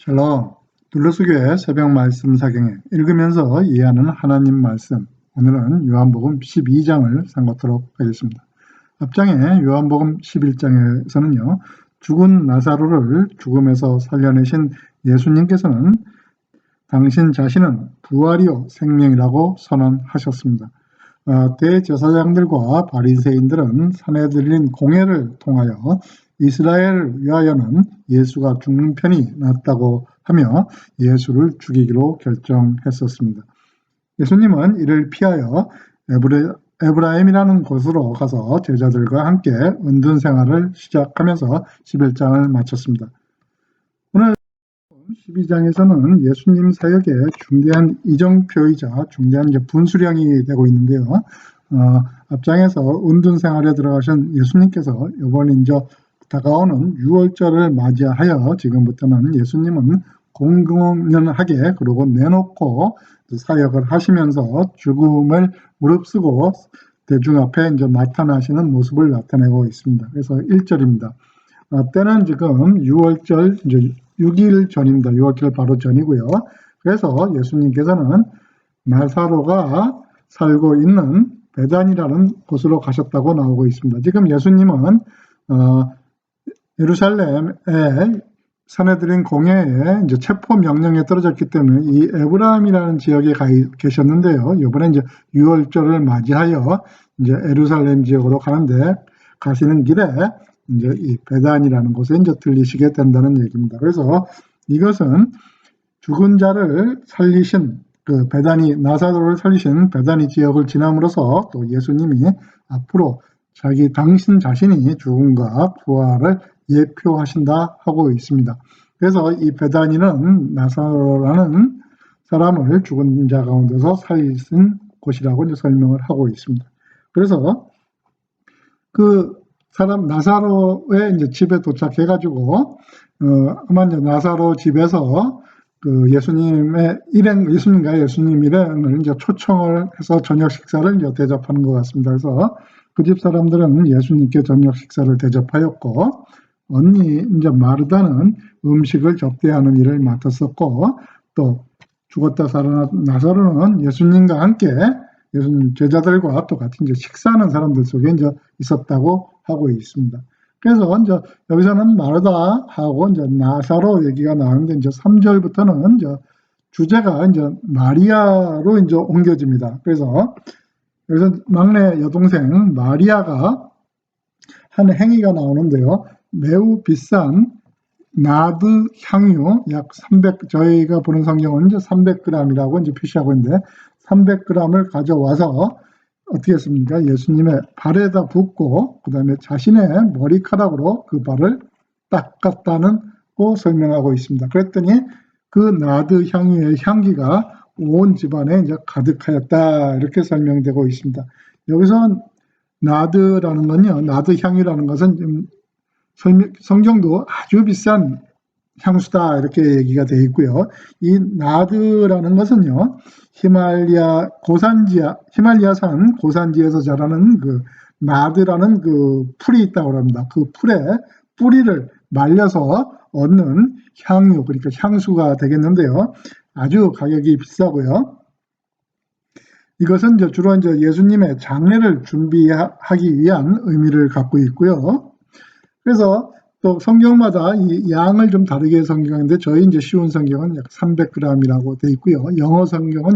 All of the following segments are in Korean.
샬롬, 둘러스교회 새벽 말씀 사경에 읽으면서 이해하는 하나님 말씀. 오늘은 요한복음 12장을 상고토록 하겠습니다. 앞장에 요한복음 11장에서는요, 죽은 나사로를 죽음에서 살려내신 예수님께서는 당신 자신은 부활이요 생명이라고 선언하셨습니다. 대제사장들과 바리새인들은 사내들인 공회를 통하여 이스라엘을 위하여는 예수가 죽는 편이 낫다고 하며 예수를 죽이기로 결정했었습니다. 예수님은 이를 피하여 에브라임이라는 곳으로 가서 제자들과 함께 은둔 생활을 시작하면서 11장을 마쳤습니다. 오늘 12장에서는 예수님 사역의 중대한 이정표이자 중대한 분수령이 되고 있는데요. 앞장에서 은둔 생활에 들어가신 예수님께서 이번에 다가오는 6월절을 맞이하여 지금부터는 예수님은 공공연하게 그리고 내놓고 사역을 하시면서 죽음을 무릅쓰고 대중 앞에 나타나시는 모습을 나타내고 있습니다. 그래서 1절입니다. 때는 지금 6월절 6일 전입니다. 6월절 바로 전이고요. 그래서 예수님께서는 나사로가 살고 있는 베단이라는 곳으로 가셨다고 나오고 있습니다. 지금 예수님은 예루살렘에 사내들인 공회에 체포 명령에 떨어졌기 때문에 이 에브라임이라는 지역에 계셨는데요. 이번에 6월절을 맞이하여 예루살렘 지역으로 가는데 가시는 길에 이 베단이라는 곳에 들리시게 된다는 얘기입니다. 그래서 이것은 죽은 자를 살리신 그 베다니 나사로를 살리신 베다니 지역을 지남으로써 또 예수님이 앞으로 당신 자신이 죽음과 부활을 예표하신다 하고 있습니다. 그래서 이 베다니는 나사로라는 사람을 죽은 자 가운데서 살리신 곳이라고 설명을 하고 있습니다. 그래서 그 사람 나사로의 집에 도착해가지고 아마 나사로 집에서 그 예수님과 예수님 일행을 초청을 해서 저녁 식사를 대접하는 것 같습니다. 그래서 그 집 사람들은 예수님께 저녁 식사를 대접하였고 언니 마르다는 음식을 접대하는 일을 맡았었고 또 죽었다 살아난 나사로는 예수님과 함께 예수님 제자들과 또 같이 식사하는 사람들 속에 있었다고 하고 있습니다. 그래서 여기서는 마르다하고 나사로 얘기가 나오는데 3절부터는 주제가 마리아로 옮겨집니다. 그래서 여기서 막내 여동생 마리아가 한 행위가 나오는데요. 매우 비싼 나드 향유 약 저희가 보는 성경은 300g이라고 표시하고 있는데 300g을 가져와서 어떻게 했습니까? 예수님의 발에다 붓고 그 다음에 자신의 머리카락으로 그 발을 닦았다는 거 설명하고 있습니다. 그랬더니 그 나드 향유의 향기가 온 집안에 가득하였다 이렇게 설명되고 있습니다. 여기서 나드라는 건요, 나드 향유라는 것은 성경도 아주 비싼 향수다 이렇게 얘기가 되어 있고요. 이 나드라는 것은요, 히말리아산 고산지에서 자라는 그 나드라는 그 풀이 있다고 합니다. 그 풀의 뿌리를 말려서 얻는 향유, 그러니까 향수가 되겠는데요. 아주 가격이 비싸고요. 이것은 주로 예수님의 장례를 준비하기 위한 의미를 갖고 있고요. 그래서 또 성경마다 이 양을 좀 다르게 성경하는데 저희 쉬운 성경은 약 300g이라고 되어 있고요. 영어 성경은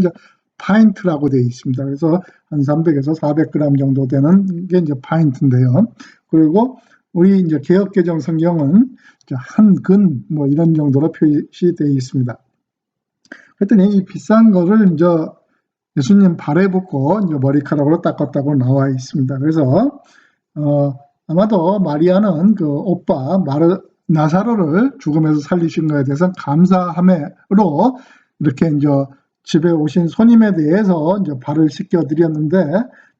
파인트라고 되어 있습니다. 그래서 한 300에서 400g 정도 되는 게 파인트인데요. 그리고 우리 개역개정 성경은 한 근 이런 정도로 표시되어 있습니다. 그랬더니 이 비싼 거를 예수님 발에 붓고 머리카락으로 닦았다고 나와 있습니다. 그래서 아마도 마리아는 그 오빠 나사로를 죽음에서 살리신 것에 대해서 감사함으로 이렇게 집에 오신 손님에 대해서 발을 씻겨 드렸는데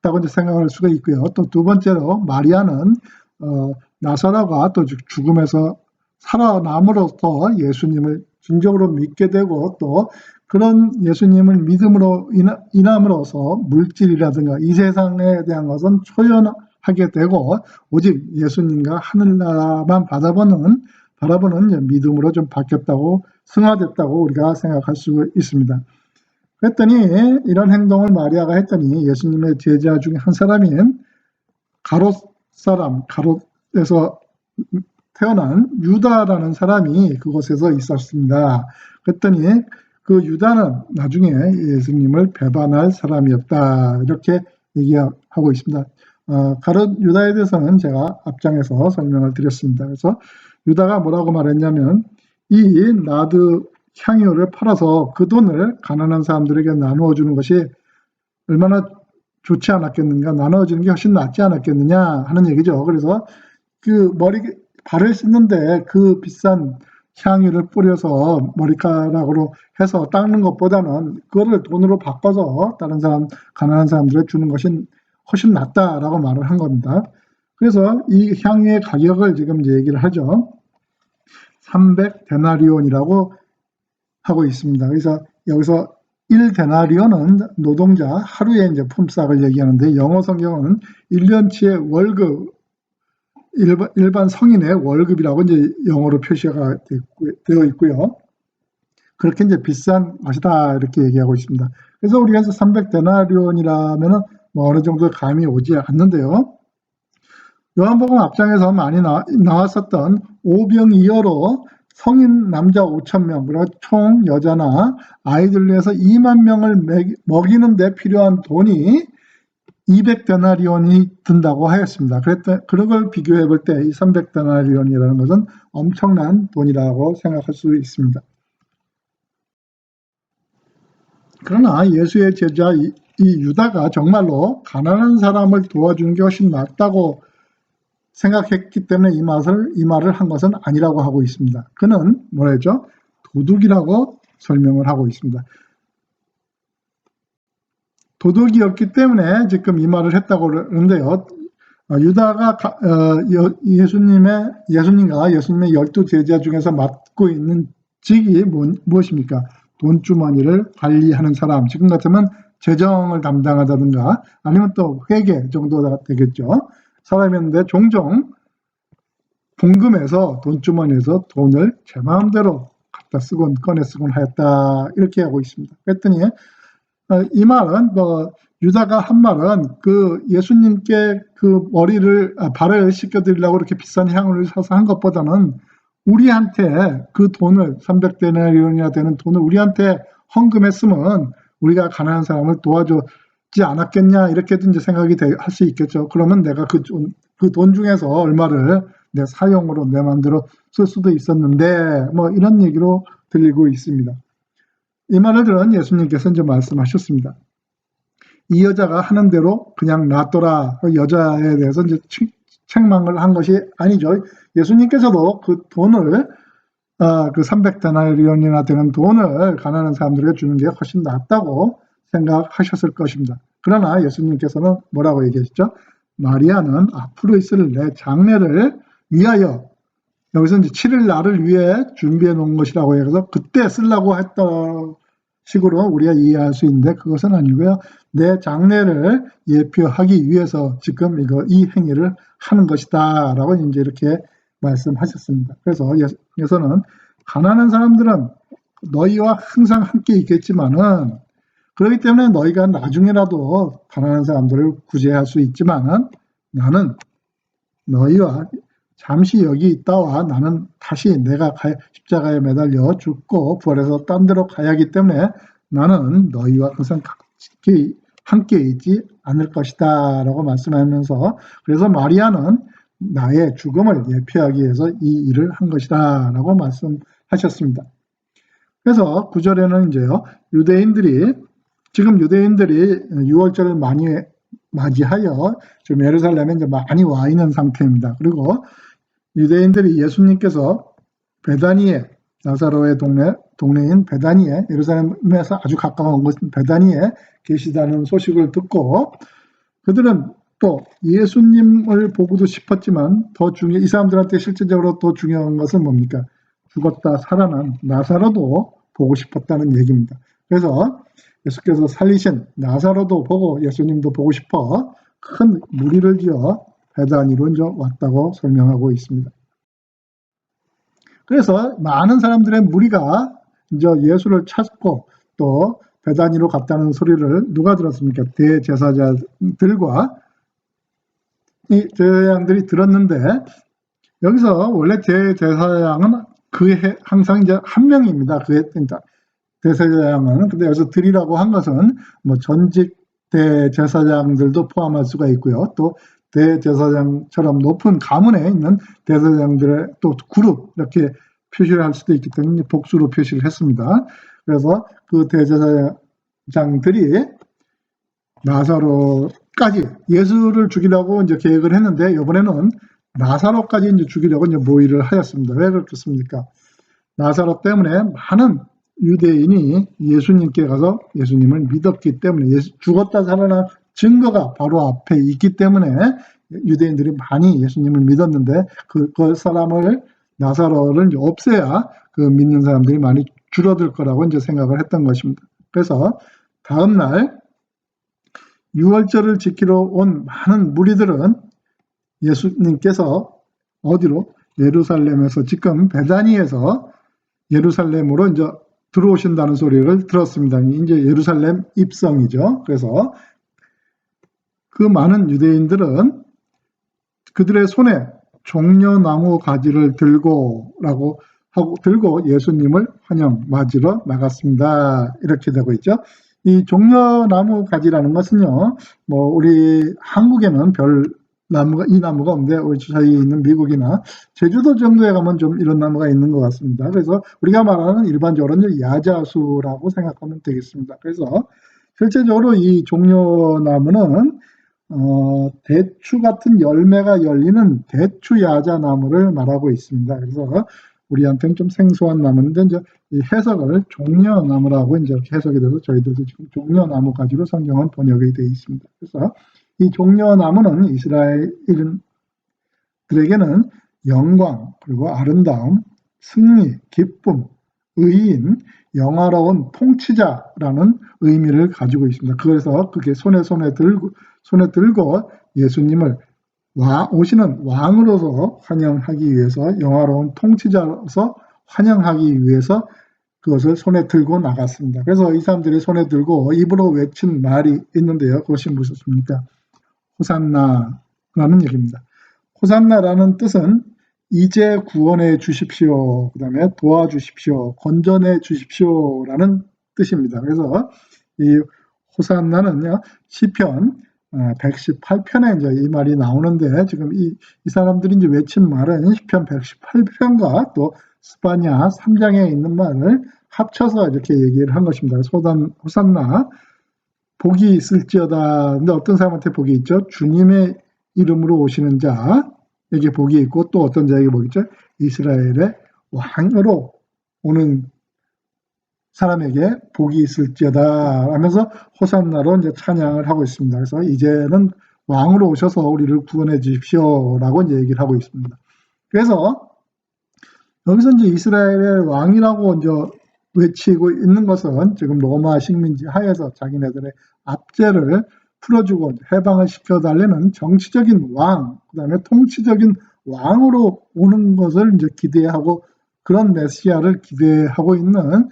라고 생각할 수가 있고요. 또 두 번째로 마리아는 나사로가 또 죽음에서 살아남으로써 예수님을 진정으로 믿게 되고 또 그런 예수님을 믿음으로 인함으로써 물질이라든가 이 세상에 대한 것은 초연하게 되고 오직 예수님과 하늘나라만 바라보는 이제 믿음으로 좀 바뀌었다고, 승화됐다고 우리가 생각할 수 있습니다. 그랬더니 이런 행동을 마리아가 했더니 예수님의 제자 중에 한 사람인 가롯 사람, 가롯에서 태어난 유다라는 사람이 그곳에서 있었습니다. 그랬더니 그 유다는 나중에 예수님을 배반할 사람이었다. 이렇게 얘기하고 있습니다. 가롯 유다에 대해서는 제가 앞장에서 설명을 드렸습니다. 그래서 유다가 뭐라고 말했냐면 이 나드 향유를 팔아서 그 돈을 가난한 사람들에게 나누어 주는 것이 얼마나 좋지 않았겠는가, 나눠주는 게 훨씬 낫지 않았겠느냐 하는 얘기죠. 그래서 그 발을 씻는데 그 비싼 향유를 뿌려서 머리카락으로 해서 닦는 것보다는 그거를 돈으로 바꿔서 다른 사람, 가난한 사람들에게 주는 것이 훨씬 낫다라고 말을 한 겁니다. 그래서 이 향유의 가격을 지금 이제 얘기를 하죠. 300데나리온이라고 하고 있습니다. 그래서 여기서 1데나리온은 노동자 하루의 이제 품삯을 얘기하는데, 영어 성경은 1년치의 월급, 일반 성인의 월급이라고 이제 영어로 표시가 되어 있고요. 그렇게 이제 비싼 것이다 이렇게 얘기하고 있습니다. 그래서 우리가 300데나리온이라면은 뭐 어느 정도 감이 오지 않는데요. 요한복음 앞장에서 많이 나왔었던 오병이어로 성인 남자 5,000명, 그리고 총 여자나 아이들 위해서 2만 명을 먹이는 데 필요한 돈이 200데나리온이 든다고 하였습니다. 그런 걸 비교해 볼 때 이 300데나리온이라는 것은 엄청난 돈이라고 생각할 수 있습니다. 그러나 예수의 제자 이 유다가 정말로 가난한 사람을 도와주는 게 훨씬 낫다고 생각했기 때문에 이 말을 한 것은 아니라고 하고 있습니다. 그는 뭐랬죠? 도둑이라고 설명을 하고 있습니다. 도둑이었기 때문에 지금 이 말을 했다고 그러는데요. 유다가 예수님과 예수님의 12 제자 중에서 맡고 있는 직이 무엇입니까? 돈주머니를 관리하는 사람. 지금 같으면 재정을 담당하다든가 아니면 또 회계 정도가 되겠죠. 사람이었는데 종종 봉금해서 돈주머니에서 돈을 제 마음대로 갖다 쓰곤 꺼내 쓰곤 하였다. 이렇게 하고 있습니다. 그랬더니 이 말은 유다가 한 말은 그 예수님께 그 발을 씻겨드리려고 이렇게 비싼 향을 사서 한 것보다는 우리한테 그 돈을 300데나리온이나 되는 돈을 우리한테 헌금했으면 우리가 가난한 사람을 도와주지 않았겠냐 이렇게도 이제 생각이 할 수 있겠죠. 그러면 내가 그 돈 중에서 얼마를 내 사용으로 내 마음대로 쓸 수도 있었는데 뭐 이런 얘기로 들리고 있습니다. 이 말을 들은 예수님께서 이제 말씀하셨습니다. 이 여자가 하는 대로 그냥 놔둬라. 그 여자에 대해서 이제 책망을 한 것이 아니죠. 예수님께서도 그 돈을 그 300데나리온이나 되는 돈을 가난한 사람들에게 주는 게 훨씬 낫다고 생각하셨을 것입니다. 그러나 예수님께서는 뭐라고 얘기하셨죠? 마리아는 앞으로 있을 내 장래를 위하여, 여기서 이제 7일 날을 위해 준비해 놓은 것이라고 해서 그때 쓰려고 했던 식으로 우리가 이해할 수 있는데 그것은 아니고요. 내 장래를 예표하기 위해서 지금 이 행위를 하는 것이다 라고 이제 이렇게 말씀하셨습니다. 그래서 예수님께서는 가난한 사람들은 너희와 항상 함께 있겠지만은, 그렇기 때문에 너희가 나중에라도 가난한 사람들을 구제할 수 있지만은 나는 너희와 잠시 여기 있다와 나는 다시 내가 십자가에 매달려 죽고 부활해서 딴 데로 가야 하기 때문에 나는 너희와 항상 함께 있지 않을 것이다 라고 말씀하면서, 그래서 마리아는 나의 죽음을 예표하기 위해서 이 일을 한 것이다 라고 말씀하셨습니다. 그래서 9절에는 이제요, 지금 유대인들이 6월절을 많이 맞이하여 지금 예루살렘에 이제 많이 와 있는 상태입니다. 그리고 유대인들이 예수님께서 베다니에, 나사로의 동네인 베다니에, 예루살렘에서 아주 가까운 곳 베다니에 계시다는 소식을 듣고 그들은 또 예수님을 보고도 싶었지만 이 사람들한테 실제적으로 더 중요한 것은 뭡니까? 죽었다 살아난 나사로도 보고 싶었다는 얘기입니다. 그래서 예수께서 살리신 나사로도 보고 예수님도 보고 싶어 큰 무리를 지어 베다니로 이제 왔다고 설명하고 있습니다. 그래서 많은 사람들의 무리가 이제 예수를 찾고 또 베다니로 갔다는 소리를 누가 들었습니까? 대제사장들과 이 제사장들이 들었는데, 여기서 원래 대제사장은 항상 이제 한 명입니다. 대제사장은. 근데 여기서 들이라고 한 것은 뭐 전직 대제사장들도 포함할 수가 있고요. 또 대제사장처럼 높은 가문에 있는 대제사장들의 또 그룹, 이렇게 표시를 할 수도 있기 때문에 복수로 표시를 했습니다. 그래서 그 대제사장들이 나사로까지 예수를 죽이려고 이제 계획을 했는데, 이번에는 나사로까지 이제 죽이려고 이제 모의를 하였습니다. 왜 그렇겠습니까? 나사로 때문에 많은 유대인이 예수님께 가서 예수님을 믿었기 때문에, 죽었다 살아난 증거가 바로 앞에 있기 때문에 유대인들이 많이 예수님을 믿었는데, 그 나사로를 이제 없애야 그 믿는 사람들이 많이 줄어들 거라고 이제 생각을 했던 것입니다. 그래서 다음날 유월절을 지키러 온 많은 무리들은 예수님께서 어디로? 예루살렘에서, 지금 베다니에서 예루살렘으로 이제 들어오신다는 소리를 들었습니다. 이제 예루살렘 입성이죠. 그래서 그 많은 유대인들은 그들의 손에 종려나무 가지를 들고 예수님을 맞으러 나갔습니다. 이렇게 되고 있죠. 이 종려나무 가지라는 것은요, 뭐 우리 한국에는 이 나무가 없는데, 저희 있는 미국이나 제주도 정도에 가면 좀 이런 나무가 있는 것 같습니다. 그래서 우리가 말하는 일반적으로는 야자수라고 생각하면 되겠습니다. 그래서 실제적으로 이 종려나무는 대추 같은 열매가 열리는 대추 야자나무를 말하고 있습니다. 그래서 우리한테는 좀 생소한 나무인데, 이제 이 해석을 종려나무라고 이제 이렇게 해석이 돼서 저희들도 지금 종려나무 가지로 성경은 번역이 되어 있습니다. 그래서 이 종려나무는 이스라엘인들에게는 영광, 그리고 아름다움, 승리, 기쁨, 의인, 영화로운 통치자라는 의미를 가지고 있습니다. 그래서 그게 손에 들고 예수님을 오시는 왕으로서 환영하기 위해서, 영화로운 통치자로서 환영하기 위해서 그것을 손에 들고 나갔습니다. 그래서 이 사람들이 손에 들고 입으로 외친 말이 있는데요. 그것이 무엇입니까? 호산나라는 얘기입니다. 호산나라는 뜻은 이제 구원해 주십시오, 그 다음에 도와주십시오, 건전해 주십시오라는 뜻입니다. 그래서 이 호산나는요, 시편 118편에 이제 이 말이 나오는데, 지금 이 사람들이 이제 외친 말은 시편 118편과 또 스바냐 3장에 있는 말을 합쳐서 이렇게 얘기를 한 것입니다. 호산나, 복이 있을지어다. 근데 어떤 사람한테 복이 있죠? 주님의 이름으로 오시는 자에게 복이 있고, 또 어떤 자에게 복이 있죠? 이스라엘의 왕으로 오는 사람에게 복이 있을지어다 하면서 호산나로 이제 찬양을 하고 있습니다. 그래서 이제는 왕으로 오셔서 우리를 구원해 주십시오라고 이제 얘기를 하고 있습니다. 그래서 여기서 이제 이스라엘의 왕이라고 이제 외치고 있는 것은 지금 로마 식민지 하에서 자기네들의 압제를 풀어주고 해방을 시켜달라는 정치적인 왕, 그 다음에 통치적인 왕으로 오는 것을 이제 기대하고, 그런 메시아를 기대하고 있는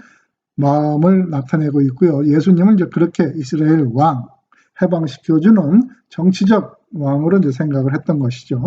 마음을 나타내고 있고요. 예수님은 이제 그렇게 이스라엘 왕, 해방시켜주는 정치적 왕으로 이제 생각을 했던 것이죠.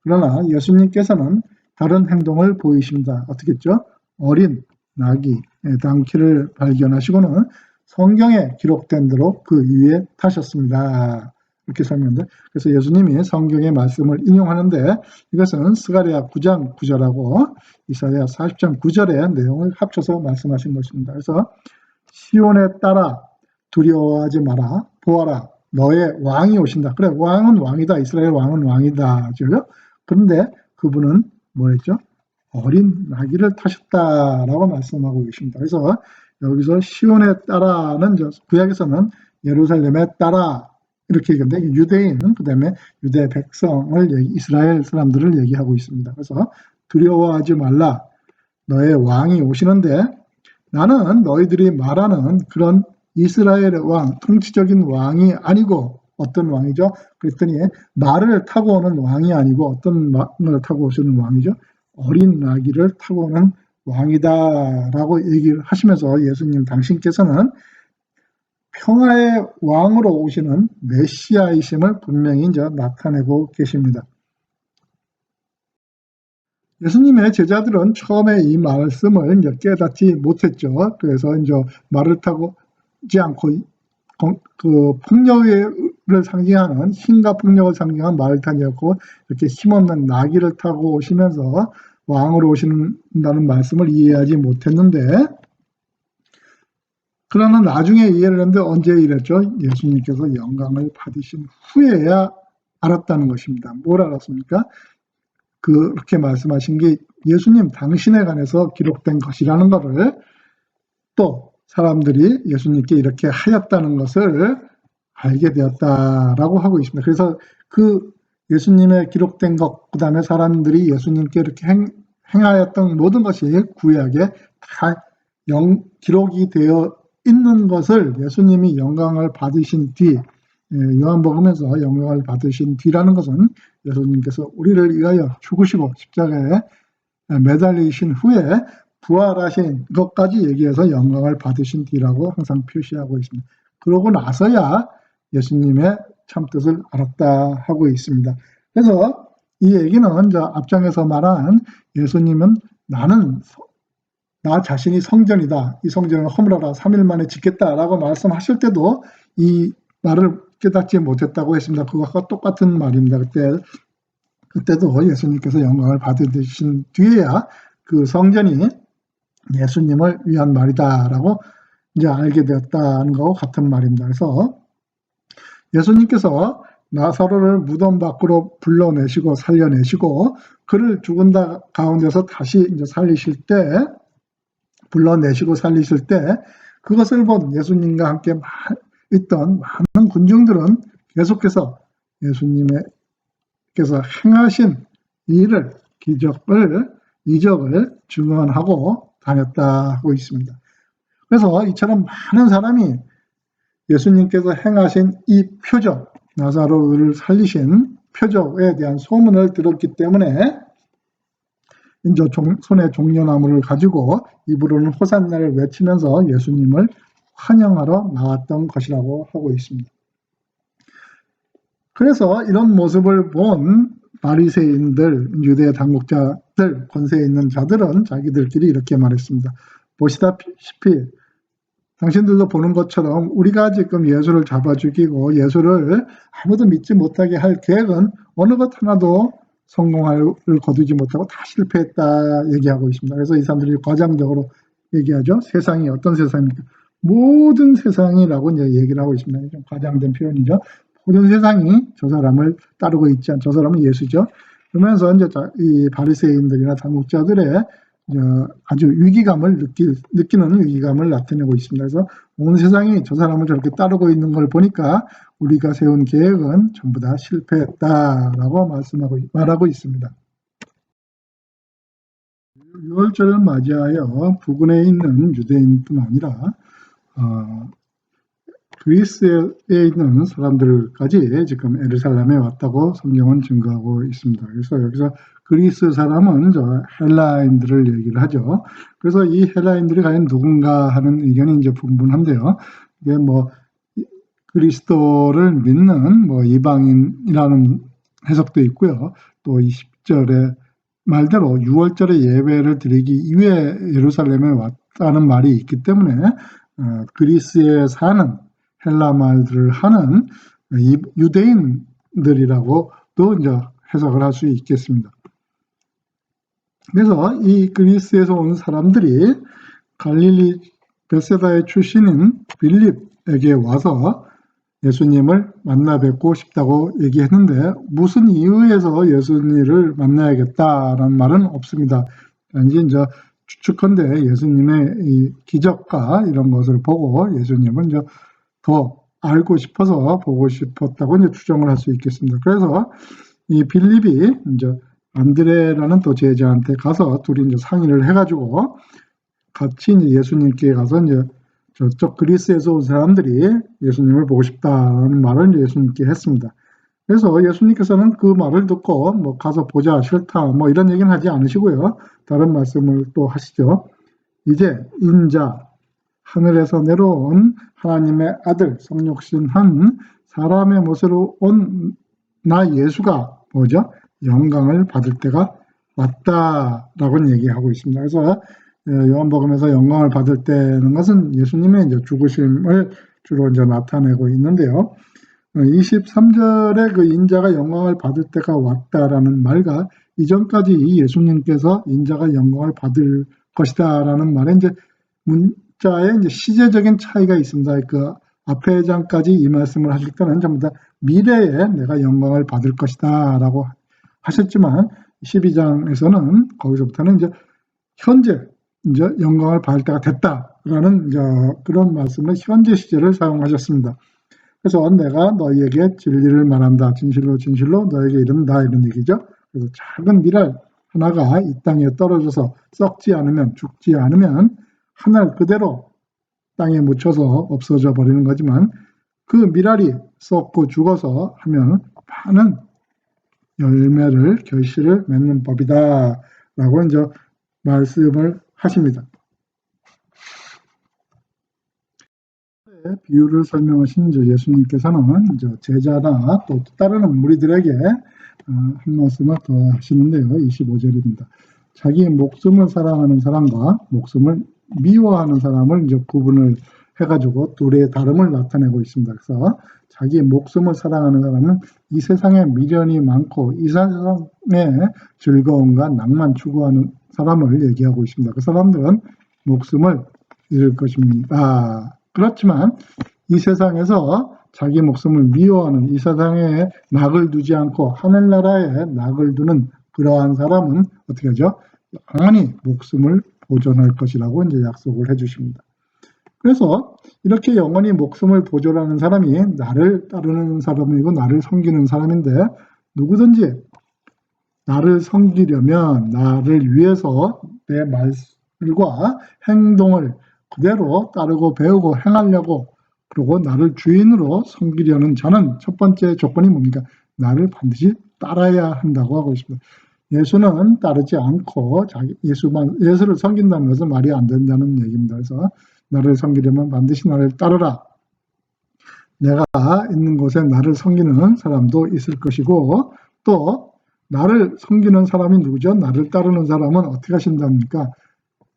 그러나 예수님께서는 다른 행동을 보이십니다. 어떻게 했죠? 어린 나귀, 당키를 발견하시고는 성경에 기록된 대로 그 위에 타셨습니다. 이렇게 설명돼. 그래서 예수님이 성경의 말씀을 인용하는데, 이것은 스가랴 9장 9절하고 이사야 40장 9절의 내용을 합쳐서 말씀하신 것입니다. 그래서 시온에 따라 두려워하지 마라, 보아라, 너의 왕이 오신다. 그래, 왕은 왕이다. 이스라엘 왕은 왕이다. 그런데 그분은 뭐랬죠? 어린 나귀를 타셨다라고 말씀하고 계십니다. 그래서 여기서 시온에 따라는 구약에서는 예루살렘에 따라 이렇게 얘기하는데, 유대인, 그 다음에 유대 백성을, 이스라엘 사람들을 얘기하고 있습니다. 그래서 두려워하지 말라, 너의 왕이 오시는데, 나는 너희들이 말하는 그런 이스라엘의 왕, 통치적인 왕이 아니고, 어떤 왕이죠? 그랬더니 말을 타고 오는 왕이 아니고 어떤 말을 타고 오시는 왕이죠? 어린 나귀를 타고 오는 왕이다라고 얘기를 하시면서 예수님 당신께서는 평화의 왕으로 오시는 메시아이심을 분명히 이제 나타내고 계십니다. 예수님의 제자들은 처음에 이 말씀을 이제 깨닫지 못했죠. 그래서 이제 말을 타고지 않고 그 폭력을 상징하는 힘과 폭력을 상징하는 말을 타지 않고 이렇게 힘없는 나귀를 타고 오시면서 왕으로 오신다는 말씀을 이해하지 못했는데, 그러나 나중에 이해를 했는데 언제 이랬죠? 예수님께서 영광을 받으신 후에야 알았다는 것입니다. 뭘 알았습니까? 그렇게 말씀하신 게 예수님 당신에 관해서 기록된 것이라는 것을, 또 사람들이 예수님께 이렇게 하였다는 것을 알게 되었다라고 하고 있습니다. 그래서 그 예수님의 기록된 것, 그 다음에 사람들이 예수님께 이렇게 행하였던 모든 것이 구약에 다 기록이 되어 있는 것을 예수님이 영광을 받으신 뒤, 요한복음에서 영광을 받으신 뒤라는 것은 예수님께서 우리를 위하여 죽으시고 십자가에 매달리신 후에 부활하신 것까지 얘기해서 영광을 받으신 뒤라고 항상 표시하고 있습니다. 그러고 나서야 예수님의 참뜻을 알았다 하고 있습니다. 그래서 이 얘기는 앞장에서 말한 예수님은 나 자신이 성전이다, 이 성전을 허물어라, 3일 만에 짓겠다라고 말씀하실 때도 이 말을 깨닫지 못했다고 했습니다. 그것과 똑같은 말입니다. 그때도 예수님께서 영광을 받으신 뒤에야 그 성전이 예수님을 위한 말이다라고 이제 알게 되었다는 것과 같은 말입니다. 그래서 예수님께서 나사로를 무덤 밖으로 불러내시고 살려내시고 그를 죽은 가운데서 다시 이제 불러내시고 살리실 때 그것을 본 예수님과 함께 있던 많은 군중들은 계속해서 예수님께서 행하신 일을, 이적을 증언하고 다녔다 하고 있습니다. 그래서 이처럼 많은 사람이 예수님께서 행하신 이 표적, 나사로를 살리신 표적에 대한 소문을 들었기 때문에 이제 손에 종려나무를 가지고 입으로는 호산나를 외치면서 예수님을 환영하러 나왔던 것이라고 하고 있습니다. 그래서 이런 모습을 본 바리새인들, 유대 당국자들, 권세에 있는 자들은 자기들끼리 이렇게 말했습니다. 보시다시피 당신들도 보는 것처럼 우리가 지금 예수를 잡아 죽이고 예수를 아무도 믿지 못하게 할 계획은 어느 것 하나도 성공을 거두지 못하고 다 실패했다 얘기하고 있습니다. 그래서 이 사람들이 과장적으로 얘기하죠. 세상이 어떤 세상입니까? 모든 세상이라고 이제 얘기를 하고 있습니다. 좀 과장된 표현이죠. 모든 세상이 저 사람을 따르고 있지 저 사람은 예수죠. 그러면서 이제 이 바리새인들이나 당국자들의 아주 위기감을 느끼는 위기감을 나타내고 있습니다. 그래서 온 세상이 저 사람을 저렇게 따르고 있는 걸 보니까 우리가 세운 계획은 전부 다 실패했다라고 말하고 있습니다. 유월절을 맞이하여 부근에 있는 유대인뿐 아니라 그리스에 있는 사람들까지 지금 예루살렘에 왔다고 성경은 증거하고 있습니다. 그래서 여기서 그리스 사람은 헬라인들을 얘기를 하죠. 그래서 이 헬라인들이 과연 누군가 하는 의견이 이제 분분한데요. 이게 그리스도를 믿는 이방인이라는 해석도 있고요. 또 20절에 말대로 6월절에 예배를 드리기 위해 예루살렘에 왔다는 말이 있기 때문에 그리스에 사는 헬라 말들을 하는 유대인들이라고도 이제 해석을 할 수 있겠습니다. 그래서 이 그리스에서 온 사람들이 갈릴리 벳세다의 출신인 빌립에게 와서 예수님을 만나 뵙고 싶다고 얘기했는데 무슨 이유에서 예수님을 만나야겠다라는 말은 없습니다. 단지 이제 추측컨대 예수님의 이 기적과 이런 것을 보고 예수님을 이제 더 알고 싶어서 보고 싶었다고 이제 추정을 할 수 있겠습니다. 그래서 이 빌립이 이제 안드레라는 또 제자한테 가서 둘이 이제 상의를 해가지고 같이 이제 예수님께 가서 이제 저쪽 그리스에서 온 사람들이 예수님을 보고 싶다는 말을 이제 예수님께 했습니다. 그래서 예수님께서는 그 말을 듣고 뭐 가서 보자 싫다 뭐 이런 얘기는 하지 않으시고요. 다른 말씀을 또 하시죠. 이제 인자 하늘에서 내려온 하나님의 아들 성육신한 사람의 모습으로 온 나 예수가 뭐죠? 영광을 받을 때가 왔다라고 얘기하고 있습니다. 그래서 요한복음에서 영광을 받을 때는 것은 예수님의 이제 죽으심을 주로 이제 나타내고 있는데요. 23절에 그 인자가 영광을 받을 때가 왔다라는 말과 이전까지 예수님께서 인자가 영광을 받을 것이다라는 말에 이제 문자에 이제 시제적인 차이가 있습니다. 그 앞에 장까지 이 말씀을 하실 때는 전부 다 미래에 내가 영광을 받을 것이다라고 하셨지만 12장에서는 거기서부터는 이제 현재 이제 영광을 받을 때가 됐다라는 이제 그런 말씀을 현재 시제를 사용하셨습니다. 그래서 내가 너희에게 진리를 말한다. 진실로 진실로 너에게 이른다. 이런 얘기죠. 그래서 작은 밀알 하나가 이 땅에 떨어져서 썩지 않으면 죽지 않으면 하늘 그대로 땅에 묻혀서 없어져 버리는 거지만 그 밀알이 썩고 죽어서 하면 많은 열매를 결실을 맺는 법이다. 라고 이제 말씀을 하십니다. 비유를 설명하신 예수님께서는 제자나 또 따르는 무리들에게 한 말씀을 더 하시는데요. 25절입니다. 자기 목숨을 사랑하는 사람과 목숨을 미워하는 사람을 이제 구분을 해가지고 둘의 다름을 나타내고 있습니다. 그래서 자기 목숨을 사랑하는 사람은 이 세상에 미련이 많고 이 세상의 즐거움과 낭만 추구하는 사람을 얘기하고 있습니다. 그 사람들은 목숨을 잃을 것입니다. 그렇지만 이 세상에서 자기 목숨을 미워하는 이 세상에 낙을 두지 않고 하늘나라에 낙을 두는 그러한 사람은 어떻게 하죠? 영원히 목숨을 보존할 것이라고 이제 약속을 해주십니다. 그래서 이렇게 영원히 목숨을 보존하는 사람이 나를 따르는 사람이고 나를 섬기는 사람인데 누구든지 나를 섬기려면 나를 위해서 내 말과 행동을 그대로 따르고 배우고 행하려고 그리고 나를 주인으로 섬기려는 자는 첫 번째 조건이 뭡니까? 나를 반드시 따라야 한다고 하고 있습니다. 예수는 따르지 않고 예수를 섬긴다는 것은 말이 안 된다는 얘기입니다. 그래서 나를 섬기려면 반드시 나를 따르라. 내가 있는 곳에 나를 섬기는 사람도 있을 것이고 또 나를 섬기는 사람이 누구죠? 나를 따르는 사람은 어떻게 하신답니까?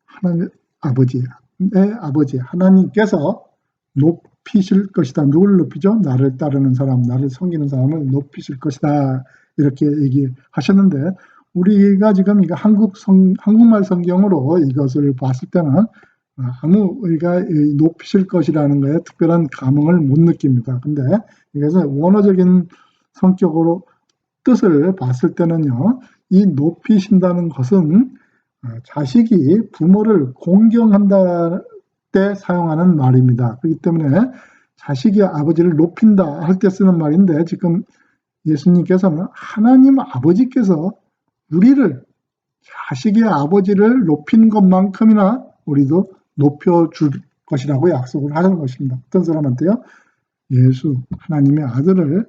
하나님 아버지 하나님께서 높이실 것이다. 누구를 높이죠? 나를 따르는 사람, 나를 섬기는 사람을 높이실 것이다. 이렇게 얘기하셨는데 우리가 지금 이거 한국말 성경으로 이것을 봤을 때는 아무 우리가 높이실 것이라는 거에 특별한 감흥을 못 느낍니다. 근데 이것은 원어적인 성격으로 뜻을 봤을 때는요, 이 높이신다는 것은 자식이 부모를 공경한다 때 사용하는 말입니다. 그렇기 때문에 자식이 아버지를 높인다 할 때 쓰는 말인데 지금 예수님께서는 하나님 아버지께서 우리를 자식의 아버지를 높인 것만큼이나 우리도 높여줄 것이라고 약속을 하는 것입니다. 어떤 사람한테요? 예수 하나님의 아들을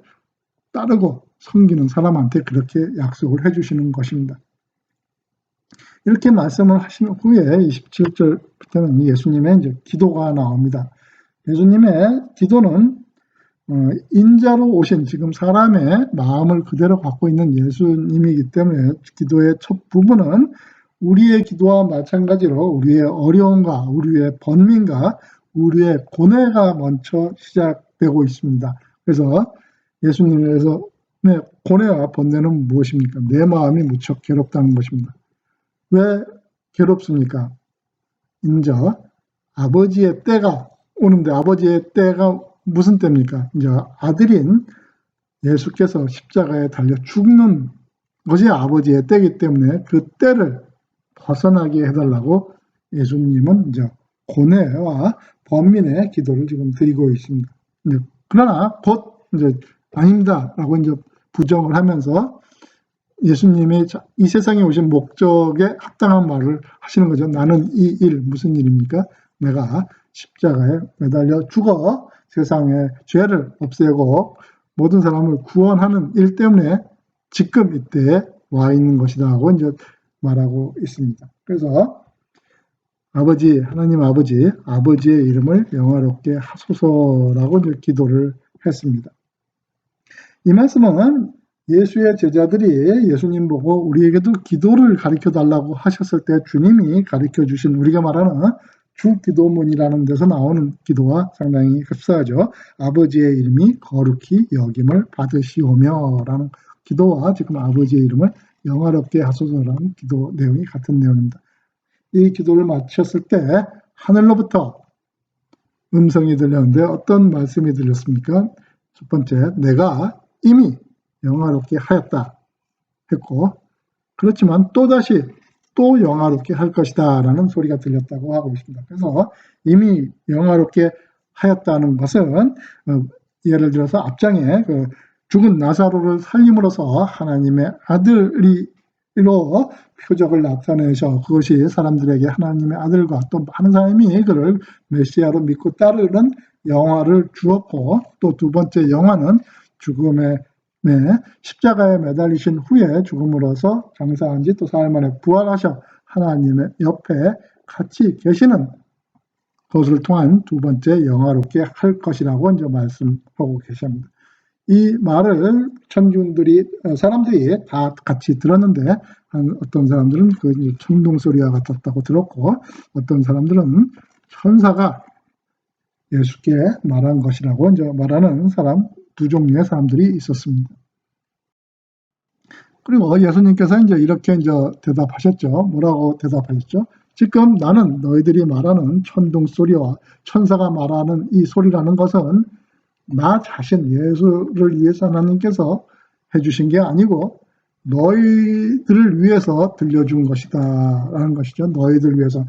따르고 섬기는 사람한테 그렇게 약속을 해주시는 것입니다. 이렇게 말씀을 하신 후에 27절부터는 예수님의 이제 기도가 나옵니다. 예수님의 기도는 인자로 오신 지금 사람의 마음을 그대로 갖고 있는 예수님이기 때문에 기도의 첫 부분은 우리의 기도와 마찬가지로 우리의 어려움과 우리의 번민과 우리의 고뇌가 먼저 시작되고 있습니다. 그래서 예수님에서 고뇌와 번뇌는 무엇입니까? 내 마음이 무척 괴롭다는 것입니다. 왜 괴롭습니까? 이제 아버지의 때가 오는데 아버지의 때가 무슨 때입니까? 이제 아들인 예수께서 십자가에 달려 죽는 것이 아버지의 때이기 때문에 그 때를 벗어나게 해달라고 예수님은 이제 고뇌와 번민의 기도를 지금 드리고 있습니다. 그러나 곧 이제 아닙니다라고 이제 부정을 하면서 예수님이 이 세상에 오신 목적에 합당한 말을 하시는 거죠. 나는 이 일, 무슨 일입니까? 내가 십자가에 매달려 죽어 세상의 죄를 없애고 모든 사람을 구원하는 일 때문에 지금 이때 와 있는 것이다 하고 이제 말하고 있습니다. 그래서 아버지, 하나님 아버지, 아버지의 이름을 영화롭게 하소서라고 이제 기도를 했습니다. 이 말씀은 예수의 제자들이 예수님 보고 우리에게도 기도를 가르쳐 달라고 하셨을 때 주님이 가르쳐 주신 우리가 말하는 주기도문이라는 데서 나오는 기도와 상당히 흡사하죠. 아버지의 이름이 거룩히 여김을 받으시오며 라는 기도와 지금 아버지의 이름을 영화롭게 하소서라는 기도 내용이 같은 내용입니다. 이 기도를 마쳤을 때 하늘로부터 음성이 들렸는데 어떤 말씀이 들렸습니까? 첫 번째, 내가 이미 영화롭게 하였다 했고, 그렇지만 또다시 또 영화롭게 할 것이다 라는 소리가 들렸다고 하고 있습니다. 그래서 이미 영화롭게 하였다는 것은 예를 들어서 앞장에 죽은 나사로를 살림으로써 하나님의 아들이로 표적을 나타내셔 그것이 사람들에게 하나님의 아들과 또 많은 사람이 그를 메시아로 믿고 따르는 영화를 주었고, 또 두 번째 영화는 죽음의 십자가에 매달리신 후에 죽음으로써 장사한 지 또 사흘 만에 부활하셔 하나님의 옆에 같이 계시는 것을 통한 두 번째 영화롭게 할 것이라고 이제 말씀하고 계십니다. 이 말을 사람들이 다 같이 들었는데, 어떤 사람들은 그 천둥소리와 같았다고 들었고, 어떤 사람들은 천사가 예수께 말한 것이라고 이제 말하는 두 종류의 사람들이 있었습니다. 그리고 예수님께서 이제 이렇게 이제 대답하셨죠. 뭐라고 대답하셨죠? 지금 나는 너희들이 말하는 천둥소리와 천사가 말하는 이 소리라는 것은 나 자신 예수를 위해서 하나님께서 해주신 게 아니고 너희들을 위해서 들려준 것이다 라는 것이죠. 너희들 위해서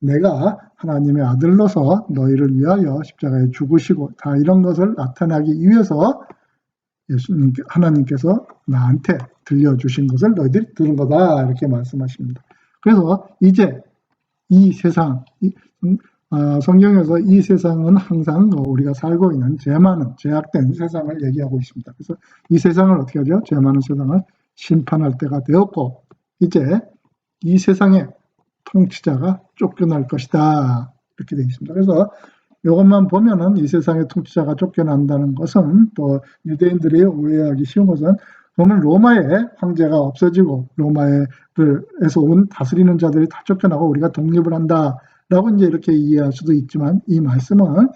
내가 하나님의 아들로서 너희를 위하여 십자가에 죽으시고 다 이런 것을 나타나기 위해서 하나님께서 나한테 들려주신 것을 너희들이 들은 거다 이렇게 말씀하십니다. 그래서 이제 이 세상, 성경에서 이 세상은 항상 우리가 살고 있는 죄 많은 죄악된 세상을 얘기하고 있습니다. 그래서 이 세상을 어떻게 하죠? 죄 많은 세상을 심판할 때가 되었고 이제 이 세상의 통치자가 쫓겨날 것이다 이렇게 되어 있습니다. 그래서 이것만 보면은 이 세상의 통치자가 쫓겨난다는 것은 또 유대인들이 오해하기 쉬운 것은 그러면 로마의 황제가 없어지고 로마에서 온 다스리는 자들이 다 쫓겨나고 우리가 독립을 한다라고 이제 이렇게 이해할 수도 있지만 이 말씀은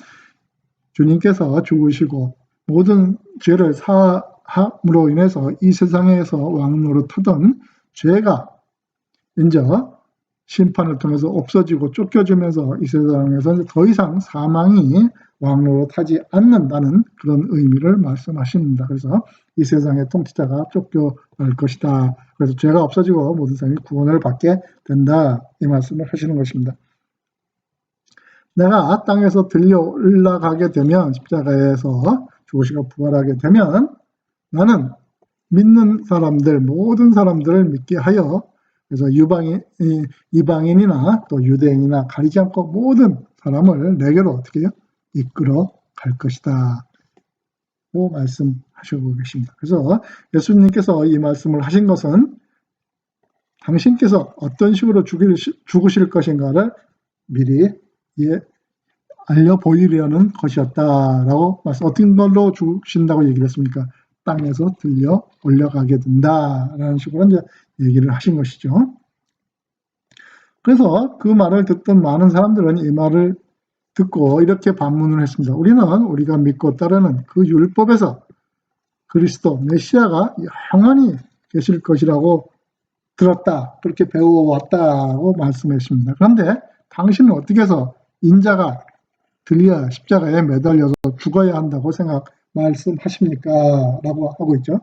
주님께서 죽으시고 모든 죄를 사함으로 인해서 이 세상에서 왕노릇하던 죄가 이제 심판을 통해서 없어지고 쫓겨지면서 이 세상에서 더 이상 사망이 왕노릇하지 않는다는 그런 의미를 말씀하십니다. 그래서 이 세상의 통치자가 쫓겨날 것이다. 그래서 죄가 없어지고 모든 사람이 구원을 받게 된다. 이 말씀을 하시는 것입니다. 내가 땅에서 들려 올라가게 되면 십자가에서 죽으시고 부활하게 되면 나는 믿는 사람들 모든 사람들을 믿게 하여 그래서 이방인이나 또 유대인이나 가리지 않고 모든 사람을 내게로 어떻게 해요? 이끌어 갈 것이다. 고 말씀하시고 계십니다. 그래서 예수님께서 이 말씀을 하신 것은 당신께서 어떤 식으로 죽으실 것인가를 미리 알려 보이려는 것이었다라고 어떤 걸로 죽으신다고 얘기를 했습니까? 땅에서 들려 올라가게 된다라는 식으로 이제 얘기를 하신 것이죠. 그래서 그 말을 듣던 많은 사람들은 이 말을 듣고 이렇게 반문을 했습니다. 우리가 믿고 따르는 그 율법에서 그리스도 메시아가 영원히 계실 것이라고 들었다. 그렇게 배워왔다고 말씀했습니다. 그런데 당신은 어떻게 해서 인자가 들려 십자가에 매달려서 죽어야 한다고 말씀하십니까? 라고 하고 있죠.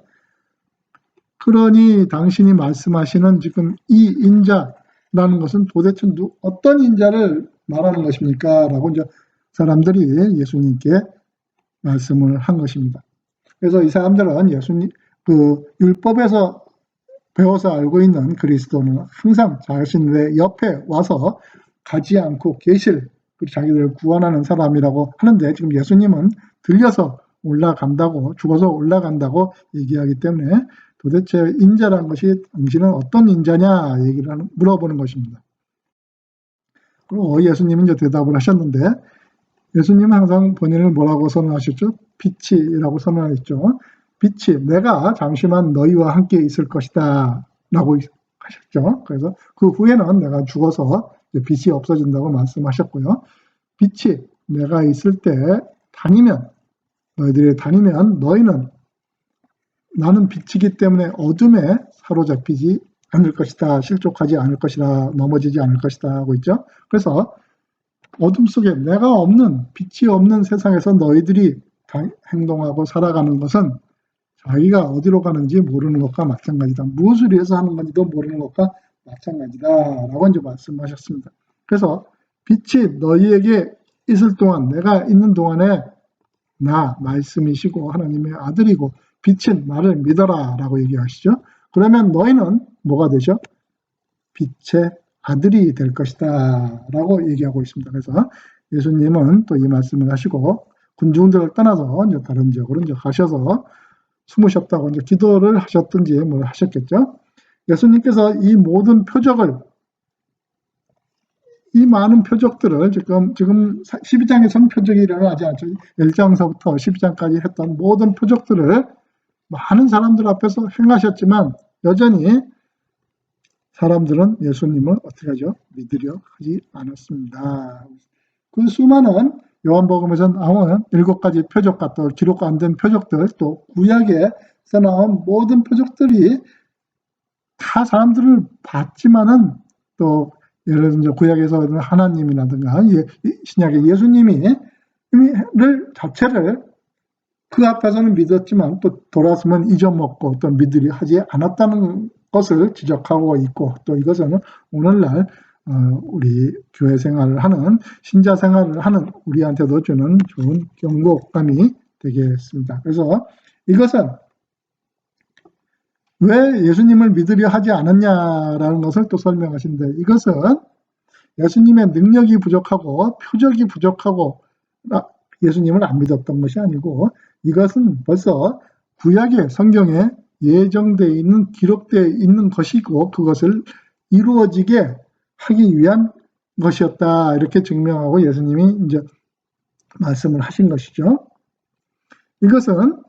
그러니 당신이 말씀하시는 지금 이 인자라는 것은 도대체 어떤 인자를 말하는 것입니까? 라고 이제 사람들이 예수님께 말씀을 한 것입니다. 그래서 이 사람들은 율법에서 배워서 알고 있는 그리스도는 항상 자신의 옆에 와서 가지 않고 계실 자기들을 구원하는 사람이라고 하는데 지금 예수님은 들려서 올라간다고, 죽어서 올라간다고 얘기하기 때문에 도대체 인자란 것이 당신은 어떤 인자냐 얘기를 물어보는 것입니다. 그리고 예수님은 이제 대답을 하셨는데, 예수님은 항상 본인을 뭐라고 선언하셨죠? 빛이라고 선언했죠. 빛이 내가 잠시만 너희와 함께 있을 것이다 라고 하셨죠. 그래서 그 후에는 내가 죽어서 빛이 없어진다고 말씀하셨고요. 빛이 내가 있을 때 너희들이 다니면 너희는 나는 빛이기 때문에 어둠에 사로잡히지 않을 것이다. 실족하지 않을 것이다. 넘어지지 않을 것이다 하고 있죠. 그래서 어둠 속에 내가 없는, 빛이 없는 세상에서 너희들이 행동하고 살아가는 것은 자기가 어디로 가는지 모르는 것과 마찬가지다. 무엇을 위해서 하는 건지도 모르는 것과 마찬가지다 라고 이제 말씀하셨습니다. 그래서 빛이 너희에게 있을 동안, 내가 있는 동안에 나 말씀이시고 하나님의 아들이고 빛은 나를 믿어라 라고 얘기하시죠. 그러면 너희는 뭐가 되죠? 빛의 아들이 될 것이다 라고 얘기하고 있습니다. 그래서 예수님은 또 이 말씀을 하시고 군중들을 떠나서 이제 다른 지역으로 이제 가셔서 숨으셨다고 이제 기도를 하셨든지 뭘 하셨겠죠. 예수님께서 이 모든 표적을, 이 많은 표적들을 지금 12장의 성표적이 일어나지 않죠. 1장서부터 12장까지 했던 모든 표적들을 많은 사람들 앞에서 행하셨지만 여전히 사람들은 예수님을 어떻게 하죠? 믿으려 하지 않았습니다. 그 수많은 요한복음에서 나온 7가지 표적과 또 기록 안 된 표적들, 또 구약에서 나온 모든 표적들이 다 사람들을 봤지만은 또 예를 들어 구약에서 하나님이라든가 신약의 예수님이 자체를 그 앞에서는 믿었지만 또 돌아서면 잊어먹고 또 믿으려 하지 않았다는 것을 지적하고 있고, 또 이것은 오늘날 우리 교회 생활을 하는, 신자 생활을 하는 우리한테도 주는 좋은 경고감이 되겠습니다. 그래서 이것은 왜 예수님을 믿으려 하지 않았냐라는 것을 또 설명하시는데, 이것은 예수님의 능력이 부족하고 표적이 부족하고 예수님을 안 믿었던 것이 아니고, 이것은 벌써 구약의 성경에 예정되어 있는, 기록되어 있는 것이고 그것을 이루어지게 하기 위한 것이었다, 이렇게 증명하고 예수님이 이제 말씀을 하신 것이죠. 이것은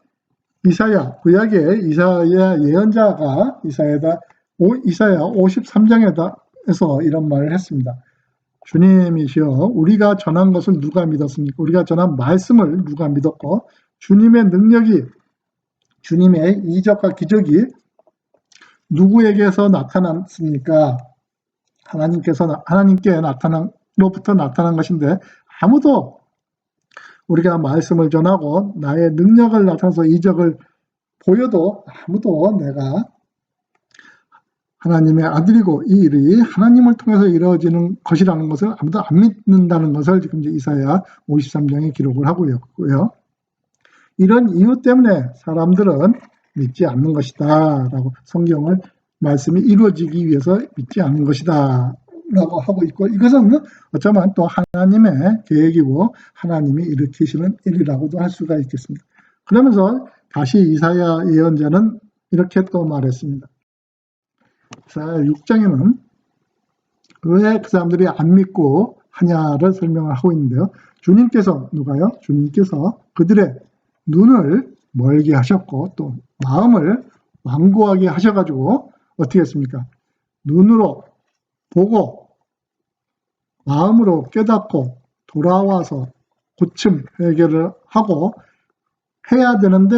구약의 이사야 예언자가 이사야 53장에서 이런 말을 했습니다. 주님이시여, 우리가 전한 것을 누가 믿었습니까? 우리가 전한 말씀을 누가 믿었고, 주님의 능력이, 주님의 이적과 기적이 누구에게서 나타났습니까? 하나님께 로부터 나타난 것인데, 아무도 우리가 말씀을 전하고 나의 능력을 나타내서 이적을 보여도 아무도 내가 하나님의 아들이고 이 일이 하나님을 통해서 이루어지는 것이라는 것을 아무도 안 믿는다는 것을 지금 이제 이사야 53장에 기록을 하고 있고요. 이런 이유 때문에 사람들은 믿지 않는 것이다 라고, 성경을 말씀이 이루어지기 위해서 믿지 않는 것이다 라고 하고 있고, 이것은 어쩌면 또 하나님의 계획이고 하나님이 일으키시는 일이라고도 할 수가 있겠습니다. 그러면서 다시 이사야 예언자는 이렇게 또 말했습니다. 이사야 6장에는 왜 그 사람들이 안 믿고 하냐를 설명을 하고 있는데요. 주님께서 그들의 눈을 멀게 하셨고 또 마음을 완고하게 하셔가지고 어떻게 했습니까? 눈으로 보고 마음으로 깨닫고 돌아와서 고침 해결을 하고 해야 되는데,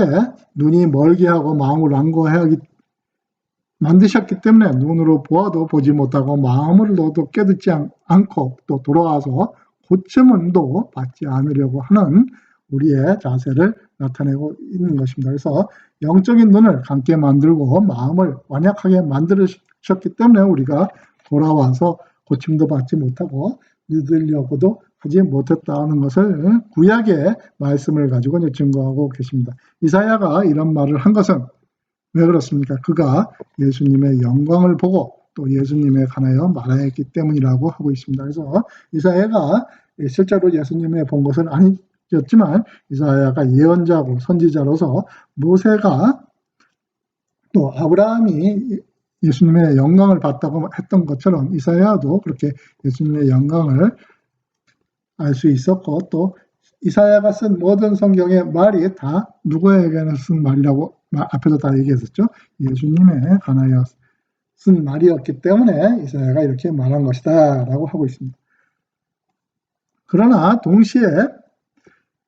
눈이 멀게 하고 마음을 완고하게 만드셨기 때문에 눈으로 보아도 보지 못하고 마음으로도 깨닫지 않고 또 돌아와서 고침은도 받지 않으려고 하는 우리의 자세를 나타내고 있는 것입니다. 그래서 영적인 눈을 감게 만들고 마음을 완약하게 만들으셨기 때문에 우리가 돌아와서 고침도 받지 못하고 믿으려고도 하지 못했다는 것을 구약의 말씀을 가지고 이제 증거하고 계십니다. 이사야가 이런 말을 한 것은 왜 그렇습니까? 그가 예수님의 영광을 보고 또 예수님에 관하여 말하였기 때문이라고 하고 있습니다. 그래서 이사야가 실제로 예수님의 본 것은 선지자였지만 이사야가 예언자고 선지자로서 모세가 또 아브라함이 예수님의 영광을 봤다고 했던 것처럼 이사야도 그렇게 예수님의 영광을 알 수 있었고, 또 이사야가 쓴 모든 성경의 말이 다 누구에게는 쓴 말이라고 앞에서 다 얘기했었죠. 예수님에 관하여 쓴 말이었기 때문에 이사야가 이렇게 말한 것이다 라고 하고 있습니다. 그러나 동시에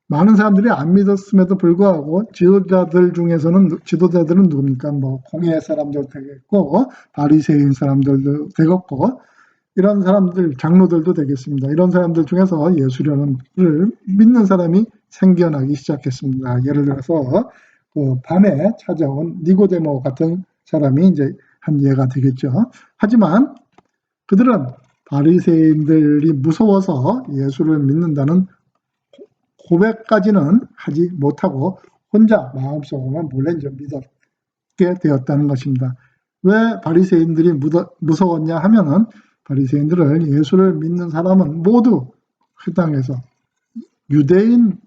많은 사람들이 안 믿었음에도 불구하고 지도자들은 누굽니까? 뭐 공예 사람들 되겠고 바리새인 사람들도 되겠고 이런 사람들, 장로들도 되겠습니다. 이런 사람들 중에서 예수를 믿는 사람이 생겨나기 시작했습니다. 예를 들어서 그 밤에 찾아온 니고데모 같은 사람이 이제 한 예가 되겠죠. 하지만 그들은 바리새인들이 무서워서 예수를 믿는다는 고백까지는 하지 못하고 혼자 마음속으로만 몰래 이제 믿게 되었다는 것입니다. 왜 바리새인들이 무서웠냐 하면은 바리새인들은 예수를 믿는 사람은 모두 그 땅에서 유대인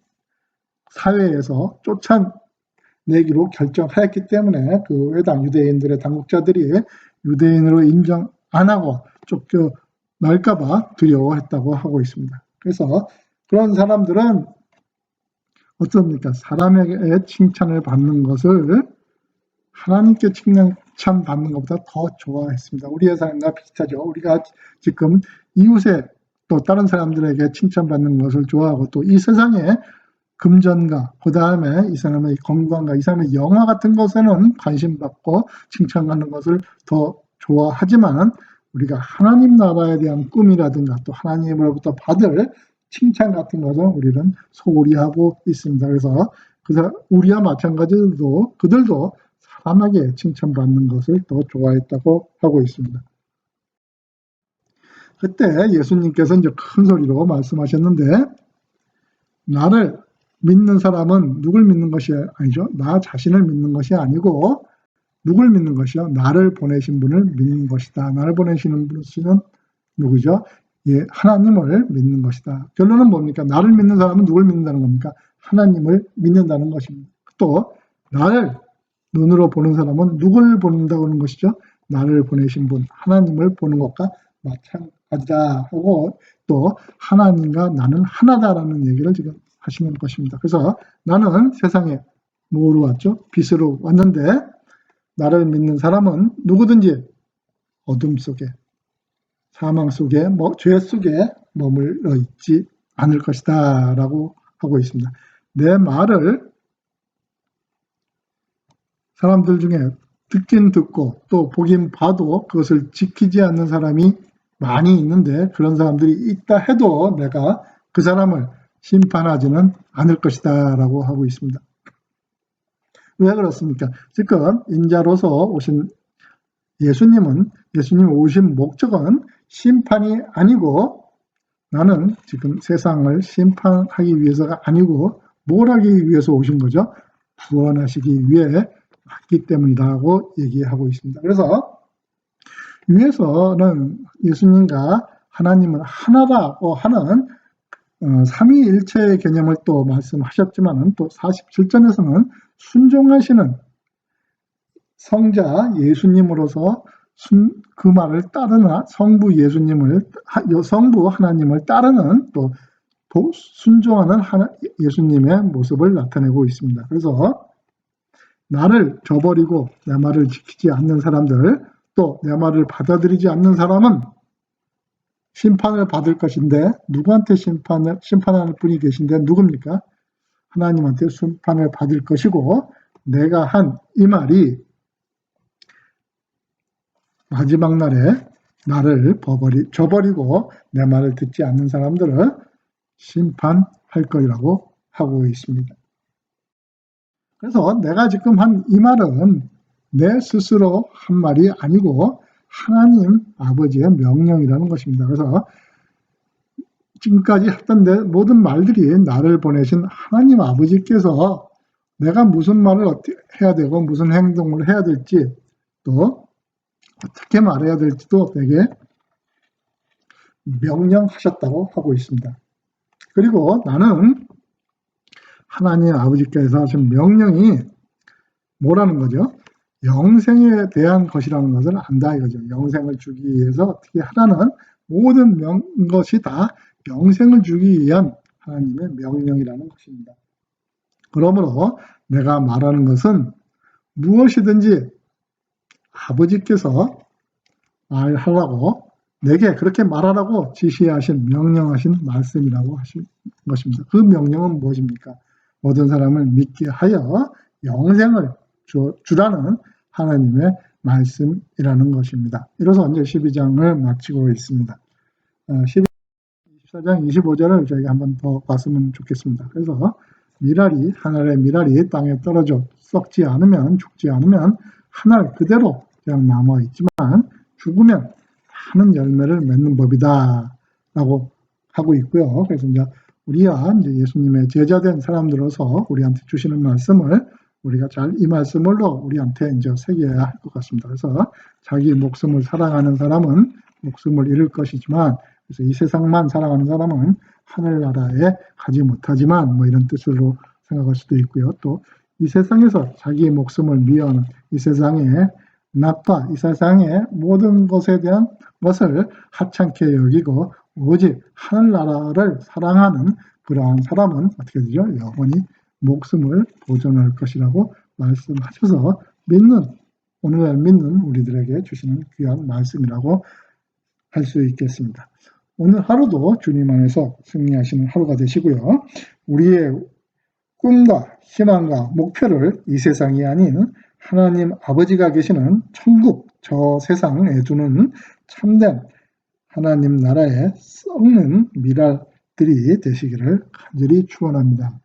사회에서 쫓아내기로 결정하였기 때문에 그 회당 유대인들의 당국자들이 유대인으로 인정 안 하고 쫓겨날까봐 두려워했다고 하고 있습니다. 그래서 그런 사람들은 어떻습니까? 사람에게 칭찬을 받는 것을 하나님께 칭찬받는 것보다 더 좋아했습니다. 우리의 삶과 비슷하죠. 우리가 지금 이웃에 또 다른 사람들에게 칭찬받는 것을 좋아하고 또 이 세상의 금전과 그 다음에 이 사람의 건강과 이 사람의 영화 같은 것에는 관심받고 칭찬받는 것을 더 좋아하지만 우리가 하나님 나라에 대한 꿈이라든가 또 하나님으로부터 받을 칭찬 같은 것은 우리는 소홀히 하고 있습니다. 그래서 우리와 마찬가지로 그들도 사람에게 칭찬받는 것을 더 좋아했다고 하고 있습니다. 그때 예수님께서 이제 큰 소리로 말씀하셨는데 나를 믿는 사람은 누굴 믿는 것이 아니죠. 나 자신을 믿는 것이 아니고 누굴 믿는 것이요? 나를 보내신 분을 믿는 것이다. 나를 보내시는 분은 누구죠? 예, 하나님을 믿는 것이다. 결론은 뭡니까? 나를 믿는 사람은 누굴 믿는다는 겁니까? 하나님을 믿는다는 것입니다. 또 나를 눈으로 보는 사람은 누굴 본다고 하는 것이죠? 나를 보내신 분, 하나님을 보는 것과 마찬가지다 하고 또 하나님과 나는 하나다라는 얘기를 지금 하시는 것입니다. 그래서 나는 세상에 뭐로 왔죠? 빛으로 왔는데 나를 믿는 사람은 누구든지 어둠 속에 사망 속에 죄 속에 머물러 있지 않을 것이다 라고 하고 있습니다. 내 말을 사람들 중에 듣긴 듣고 또 보긴 봐도 그것을 지키지 않는 사람이 많이 있는데 그런 사람들이 있다 해도 내가 그 사람을 심판하지는 않을 것이다 라고 하고 있습니다. 왜 그렇습니까? 지금 인자로서 오신 예수님 오신 목적은 심판이 아니고 나는 지금 세상을 심판하기 위해서가 아니고 뭘 하기 위해서 오신 거죠? 구원하시기 위해 왔기 때문이라고 얘기하고 있습니다. 그래서 위에서는 예수님과 하나님은 하나라고 하는 삼위일체의 개념을 또 말씀하셨지만 또 47절에서는 순종하시는 성자 예수님으로서 그 말을 따르나 성부 하나님을 따르는 또 순종하는 예수님의 모습을 나타내고 있습니다. 그래서 나를 저버리고 내 말을 지키지 않는 사람들 또 내 말을 받아들이지 않는 사람은 심판을 받을 것인데 누구한테 심판하는 분이 계신데 누굽니까? 하나님한테 심판을 받을 것이고 내가 한 이 말이 마지막 날에 나를 저버리고 내 말을 듣지 않는 사람들을 심판할 거라고 하고 있습니다. 그래서 내가 지금 한 이 말은 내 스스로 한 말이 아니고 하나님 아버지의 명령이라는 것입니다. 그래서 지금까지 했던 모든 말들이 나를 보내신 하나님 아버지께서 내가 무슨 말을 어떻게 해야 되고 무슨 행동을 해야 될지 또 어떻게 말해야 될지도 되게 명령하셨다고 하고 있습니다. 그리고 나는 하나님 아버지께서 하신 명령이 뭐라는 거죠? 영생에 대한 것이라는 것을 안다 이거죠. 영생을 주기 위해서 어떻게 하라는 모든 것이 다 영생을 주기 위한 하나님의 명령이라는 것입니다. 그러므로 내가 말하는 것은 무엇이든지 아버지께서 말하라고 내게 그렇게 말하라고 지시하신 명령하신 말씀이라고 하신 것입니다. 그 명령은 무엇입니까? 모든 사람을 믿게 하여 영생을 주라는 하나님의 말씀이라는 것입니다. 이로써 이제 12장을 마치고 있습니다. 24장 25절을 저희가 한번 더 봤으면 좋겠습니다. 그래서 미랄이 하늘의 미랄이 땅에 떨어져 썩지 않으면 죽지 않으면 하늘 그대로 그냥 남아 있지만 죽으면 많은 열매를 맺는 법이다 라고 하고 있고요. 그래서 이제 우리가 이제 예수님의 제자된 사람들로서 우리한테 주시는 말씀을 우리가 잘 이 말씀으로 우리한테 이제 새겨야 할 것 같습니다. 그래서 자기 목숨을 사랑하는 사람은 목숨을 잃을 것이지만 그래서 이 세상만 사랑하는 사람은 하늘나라에 가지 못하지만 뭐 이런 뜻으로 생각할 수도 있고요. 또 이 세상에서 자기의 목숨을 미워하는 이 세상의 낙과 이 세상의 모든 것에 대한 것을 하찮게 여기고 오직 하늘나라를 사랑하는 그러한 사람은 어떻게 되죠? 영원히 목숨을 보존할 것이라고 말씀하셔서 오늘날 믿는 우리들에게 주시는 귀한 말씀이라고 할 수 있겠습니다. 오늘 하루도 주님 안에서 승리하시는 하루가 되시고요. 우리의 꿈과 희망과 목표를 이 세상이 아닌 하나님 아버지가 계시는 천국 저 세상에 두는 참된 하나님 나라에 썩는 미랄들이 되시기를 간절히 축원합니다.